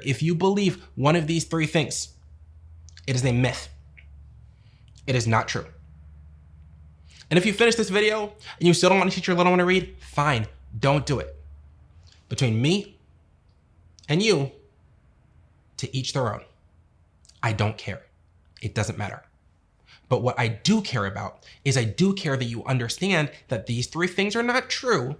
If you believe one of these three things, it is a myth. It is not true. And if you finish this video and you still don't want to teach your little one to read, fine, don't do it. Between me and you, to each their own. I don't care. It doesn't matter. But what I do care about is I do care that you understand that these three things are not true.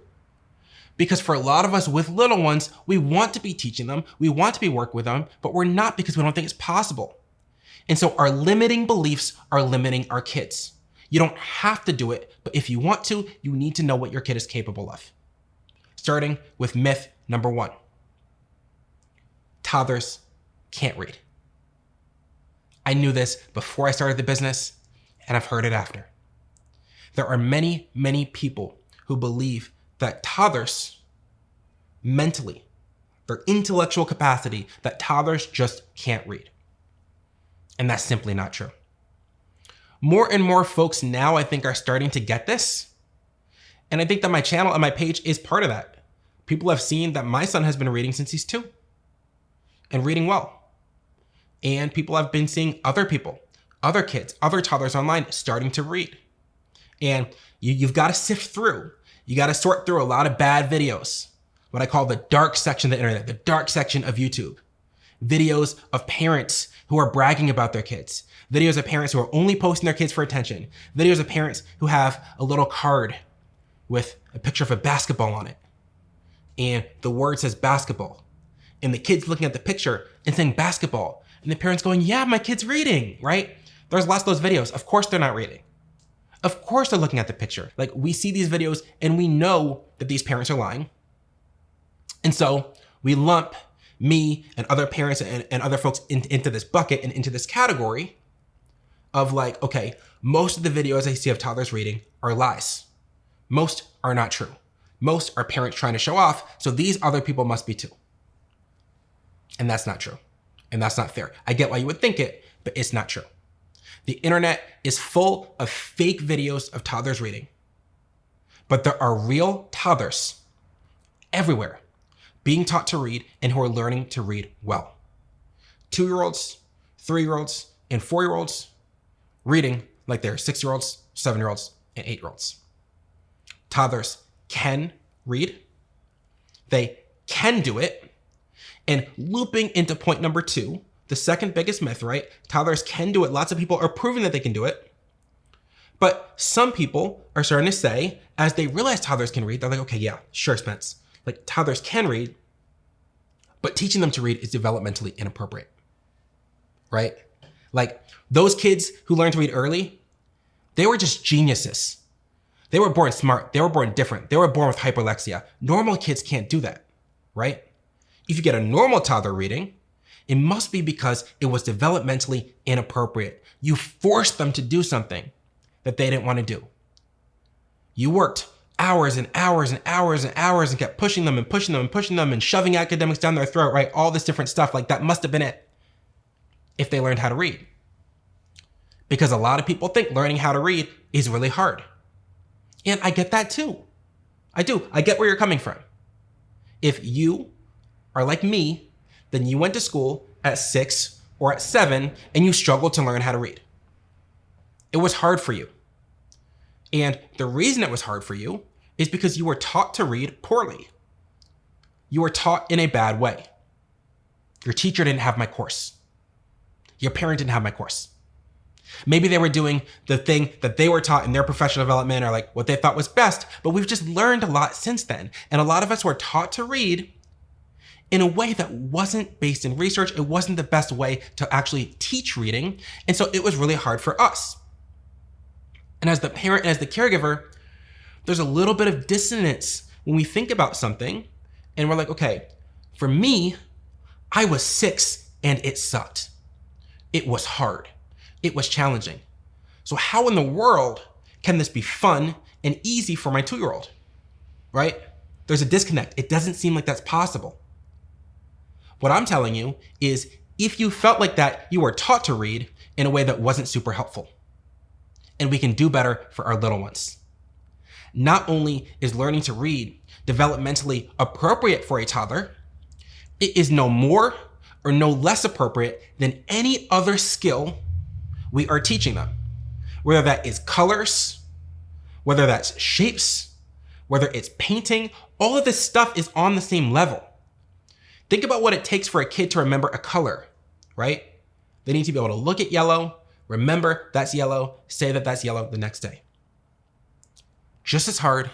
Because for a lot of us with little ones, we want to be teaching them, we want to be working with them, but we're not because we don't think it's possible. And so our limiting beliefs are limiting our kids. You don't have to do it, but if you want to, you need to know what your kid is capable of. Starting with myth number 1. Toddlers can't read. I knew this before I started the business, and I've heard it after. There are many, many people who believe that toddlers, mentally, their intellectual capacity, that toddlers just can't read. And that's simply not true. More and more folks now, I think, are starting to get this. And I think that my channel and my page is part of that. People have seen that my son has been reading since he's 2 and reading well. And people have been seeing other people, other kids, other toddlers online starting to read. And you've got to sift through. You got to sort through a lot of bad videos, what I call the dark section of the internet, the dark section of YouTube. Videos of parents who are bragging about their kids. Videos of parents who are only posting their kids for attention. Videos of parents who have a little card with a picture of a basketball on it. And the word says basketball. And the kid's looking at the picture and saying basketball. And the parents going, yeah, my kid's reading, right? There's lots of those videos. Of course they're not reading. Of course they're looking at the picture. Like, we see these videos and we know that these parents are lying. And so we lump me and other parents and other folks into this bucket and into this category of like, okay, most of the videos I see of toddlers reading are lies. Most are not true. Most are parents trying to show off, so these other people must be too. And that's not true. And that's not fair. I get why you would think it, but it's not true. The internet is full of fake videos of toddlers reading. But there are real toddlers everywhere being taught to read and who are learning to read well. 2-year-olds, 3-year-olds, and 4-year-olds reading like they're 6-year-olds, 7-year-olds, and 8-year-olds. Toddlers can read. They can do it. And looping into point number 2, the second biggest myth, right? Toddlers can do it. Lots of people are proving that they can do it. But some people are starting to say, as they realize toddlers can read, they're like, okay, yeah, sure, Spence. Like, toddlers can read, but teaching them to read is developmentally inappropriate, right? Like, those kids who learn to read early, they were just geniuses. They were born smart. They were born different. They were born with hyperlexia. Normal kids can't do that, right? If you get a normal toddler reading, it must be because it was developmentally inappropriate. You forced them to do something that they didn't want to do. You worked hours and hours and hours and hours and kept pushing them and pushing them and pushing them and shoving academics down their throat, right? All this different stuff. Like, that must have been it if they learned how to read. Because a lot of people think learning how to read is really hard. And I get that too. I do. I get where you're coming from. If you are like me, then you went to school at 6 or at 7 and you struggled to learn how to read. It was hard for you. And the reason it was hard for you is because you were taught to read poorly. You were taught in a bad way. Your teacher didn't have my course. Your parent didn't have my course. Maybe they were doing the thing that they were taught in their professional development or like what they thought was best, but we've just learned a lot since then. And a lot of us were taught to read in a way that wasn't based in research. It wasn't the best way to actually teach reading. And so it was really hard for us. And as the parent and as the caregiver, there's a little bit of dissonance when we think about something and we're like, okay, for me, I was 6 and it sucked. It was hard. It was challenging. So how in the world can this be fun and easy for my 2-year-old, right? There's a disconnect. It doesn't seem like that's possible. What I'm telling you is if you felt like that, you were taught to read in a way that wasn't super helpful. And we can do better for our little ones. Not only is learning to read developmentally appropriate for a toddler, it is no more are no less appropriate than any other skill we are teaching them. Whether that is colors, whether that's shapes, whether it's painting, all of this stuff is on the same level. Think about what it takes for a kid to remember a color, right? They need to be able to look at yellow, remember that's yellow, say that that's yellow the next day. Just as hard,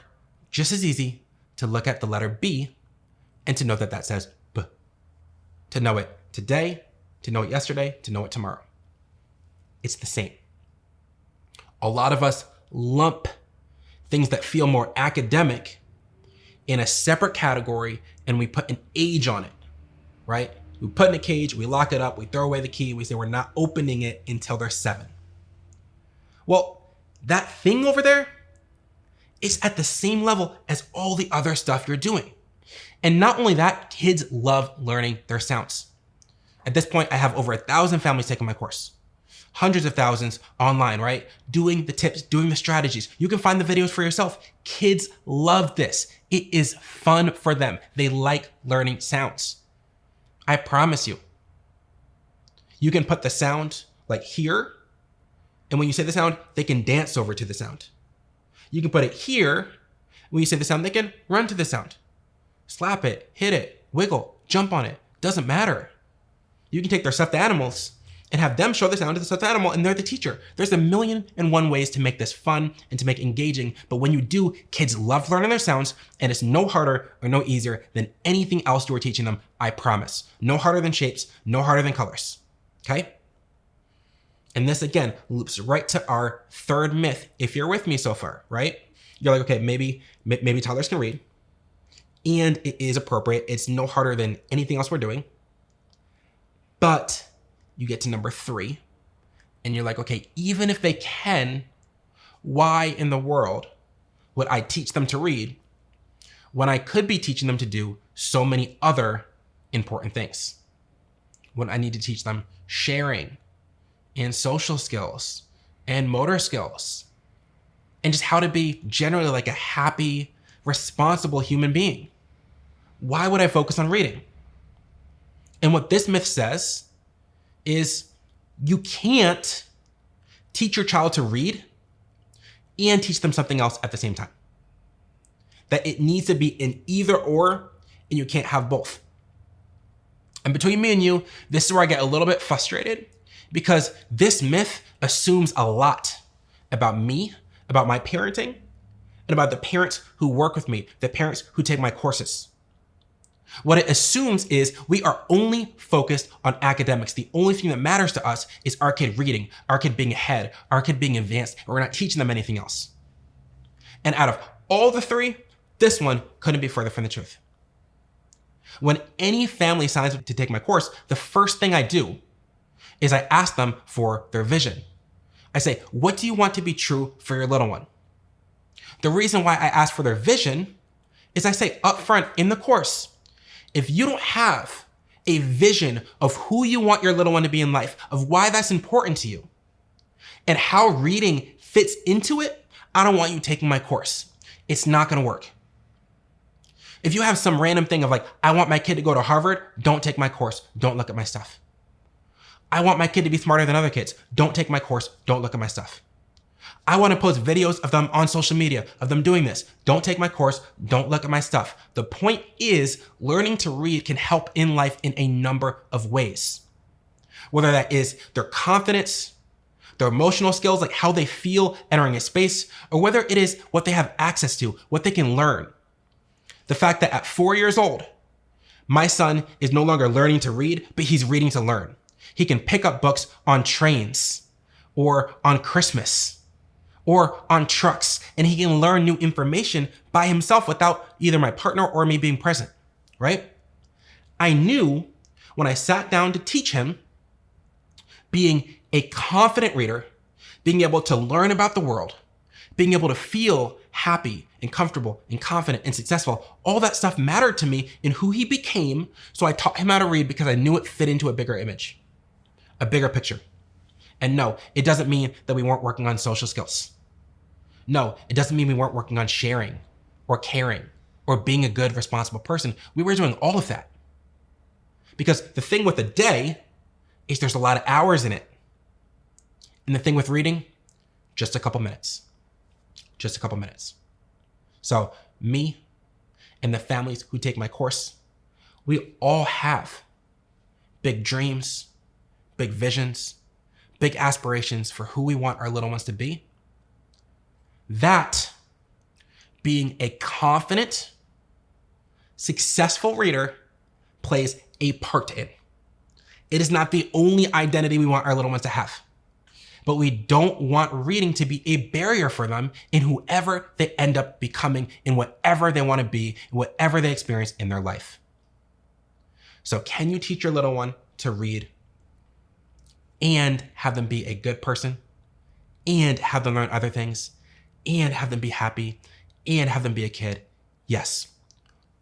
just as easy to look at the letter B and to know that that says B. To know it today, to know it yesterday, to know it tomorrow. It's the same. A lot of us lump things that feel more academic in a separate category and we put an age on it, right? We put in a cage, we lock it up, we throw away the key, we say we're not opening it until they're 7. Well, that thing over there is at the same level as all the other stuff you're doing. And not only that, kids love learning their sounds. At this point, I have over 1,000 families taking my course. Hundreds of thousands online, right? Doing the tips, doing the strategies. You can find the videos for yourself. Kids love this. It is fun for them. They like learning sounds. I promise you. You can put the sound like here, and when you say the sound, they can dance over to the sound. You can put it here. When you say the sound, they can run to the sound. Slap it, hit it, wiggle, jump on it. Doesn't matter. You can take their stuffed animals and have them show the sound to the stuffed animal, and they're the teacher. There's 1,000,001 ways to make this fun and to make engaging, but when you do, kids love learning their sounds, and it's no harder or no easier than anything else you are teaching them, I promise. No harder than shapes, no harder than colors, okay? And this, again, loops right to our third myth, if you're with me so far, right? You're like, okay, maybe toddlers can read, and it is appropriate. It's no harder than anything else we're doing, but you get to number 3, and you're like, okay, even if they can, why in the world would I teach them to read when I could be teaching them to do so many other important things? When I need to teach them sharing and social skills and motor skills and just how to be generally like a happy, responsible human being. Why would I focus on reading? And what this myth says is you can't teach your child to read and teach them something else at the same time. That it needs to be an either or, and you can't have both. And between me and you, this is where I get a little bit frustrated, because this myth assumes a lot about me, about my parenting, and about the parents who work with me, the parents who take my courses. What it assumes is we are only focused on academics. The only thing that matters to us is our kid reading, our kid being ahead, our kid being advanced, and we're not teaching them anything else. And out of all the 3, this one couldn't be further from the truth. When any family signs up to take my course, the first thing I do is I ask them for their vision. I say, what do you want to be true for your little one? The reason why I ask for their vision is I say up front in the course, if you don't have a vision of who you want your little one to be in life, of why that's important to you, and how reading fits into it, I don't want you taking my course. It's not gonna work. If you have some random thing of like, I want my kid to go to Harvard, don't take my course, don't look at my stuff. I want my kid to be smarter than other kids, don't take my course, don't look at my stuff. I want to post videos of them on social media, of them doing this. Don't take my course, don't look at my stuff. The point is, learning to read can help in life in a number of ways. Whether that is their confidence, their emotional skills, like how they feel entering a space, or whether it is what they have access to, what they can learn. The fact that at 4 years old, my son is no longer learning to read, but he's reading to learn. He can pick up books on trains or on Christmas or on trucks, and he can learn new information by himself without either my partner or me being present, right? I knew when I sat down to teach him, being a confident reader, being able to learn about the world, being able to feel happy and comfortable and confident and successful, all that stuff mattered to me in who he became, so I taught him how to read because I knew it fit into a bigger image, a bigger picture. And no, it doesn't mean that we weren't working on social skills. No, it doesn't mean we weren't working on sharing or caring or being a good, responsible person. We were doing all of that. Because the thing with a day is there's a lot of hours in it. And the thing with reading, just a couple minutes. Just a couple minutes. So me and the families who take my course, we all have big dreams, big visions, big aspirations for who we want our little ones to be. That being a confident, successful reader plays a part in. It is not the only identity we want our little ones to have, but we don't want reading to be a barrier for them in whoever they end up becoming, in whatever they want to be, whatever they experience in their life. So can you teach your little one to read and have them be a good person and have them learn other things and have them be happy and have them be a kid? Yes.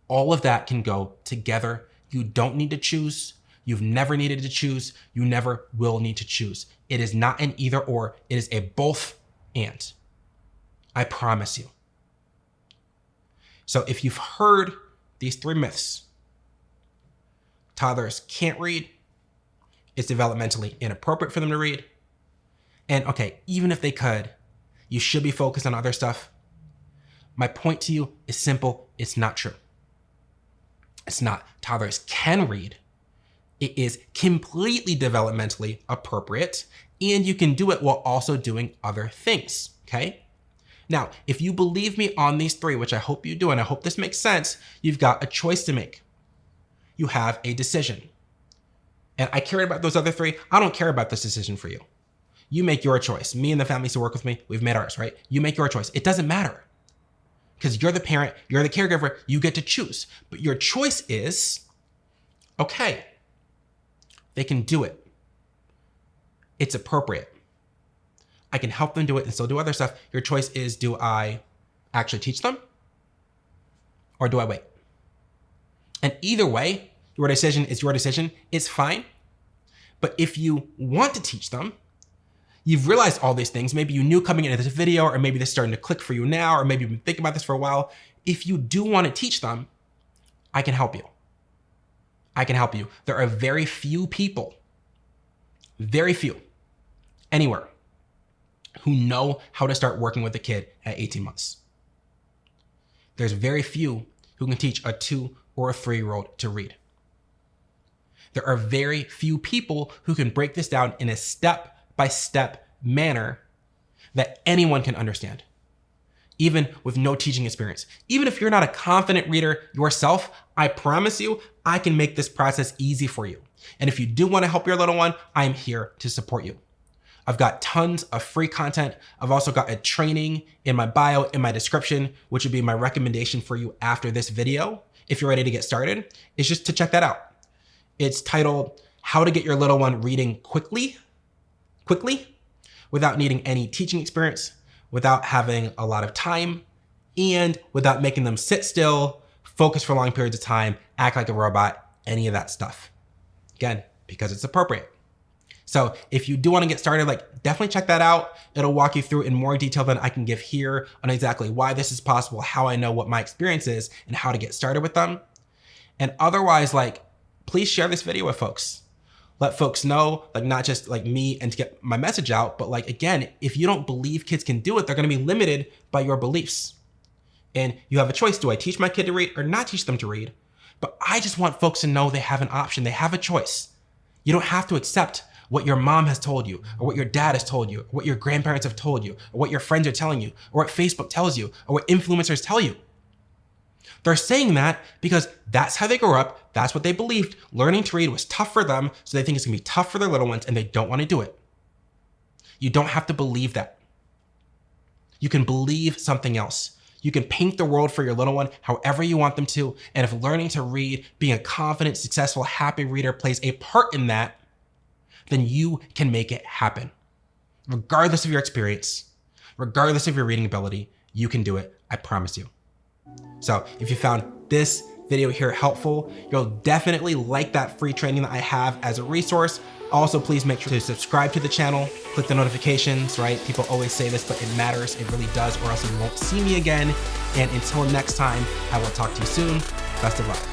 All of that can go together. You don't need to choose. You've never needed to choose. You never will need to choose. It is not an either or. It is a both and. I promise you. So if you've heard these 3 myths, toddlers can't read, it's developmentally inappropriate for them to read, and okay, even if they could, you should be focused on other stuff. My point to you is simple. It's not true. It's not. Toddlers can read. It is completely developmentally appropriate, and you can do it while also doing other things, okay? Now, if you believe me on these 3, which I hope you do, and I hope this makes sense, you've got a choice to make. You have a decision. And I cared about those other 3. I don't care about this decision for you. You make your choice. Me and the families who work with me, we've made ours, right? You make your choice. It doesn't matter. Because you're the parent, you're the caregiver, you get to choose. But your choice is, okay, they can do it. It's appropriate. I can help them do it and still do other stuff. Your choice is, do I actually teach them? Or do I wait? And either way, your decision is your decision. It's fine. But if you want to teach them, you've realized all these things. Maybe you knew coming into this video, or maybe this is starting to click for you now, or maybe you've been thinking about this for a while. If you do want to teach them, I can help you. I can help you. There are very few people, very few, anywhere, who know how to start working with a kid at 18 months. There's very few who can teach a 2 or a 3-year-old to read. There are very few people who can break this down in a step-by-step manner that anyone can understand, even with no teaching experience. Even if you're not a confident reader yourself, I promise you, I can make this process easy for you. And if you do want to help your little one, I'm here to support you. I've got tons of free content. I've also got a training in my bio, in my description, which would be my recommendation for you after this video. If you're ready to get started, it's just to check that out. It's titled, How to Get Your Little One Reading Quickly, without needing any teaching experience, without having a lot of time, and without making them sit still, focus for long periods of time, act like a robot, any of that stuff. Again, because it's appropriate. So if you do want to get started, definitely check that out. It'll walk you through in more detail than I can give here on exactly why this is possible, how I know what my experience is, and how to get started with them. And otherwise, please share this video with folks. Let folks know, not just me and to get my message out, but again, if you don't believe kids can do it, they're going to be limited by your beliefs. And you have a choice. Do I teach my kid to read or not teach them to read? But I just want folks to know they have an option. They have a choice. You don't have to accept what your mom has told you, or what your dad has told you, or what your grandparents have told you, or what your friends are telling you, or what Facebook tells you, or what influencers tell you. They're saying that because that's how they grew up. That's what they believed. Learning to read was tough for them, so they think it's gonna be tough for their little ones, and they don't want to do it. You don't have to believe that. You can believe something else. You can paint the world for your little one however you want them to, and if learning to read, being a confident, successful, happy reader plays a part in that, then you can make it happen. Regardless of your experience, regardless of your reading ability, you can do it. I promise you. So if you found this video here helpful, you'll definitely like that free training that I have as a resource. Also, please make sure to subscribe to the channel, click the notifications, right? People always say this, but it matters. It really does, or else you won't see me again. And until next time, I will talk to you soon. Best of luck.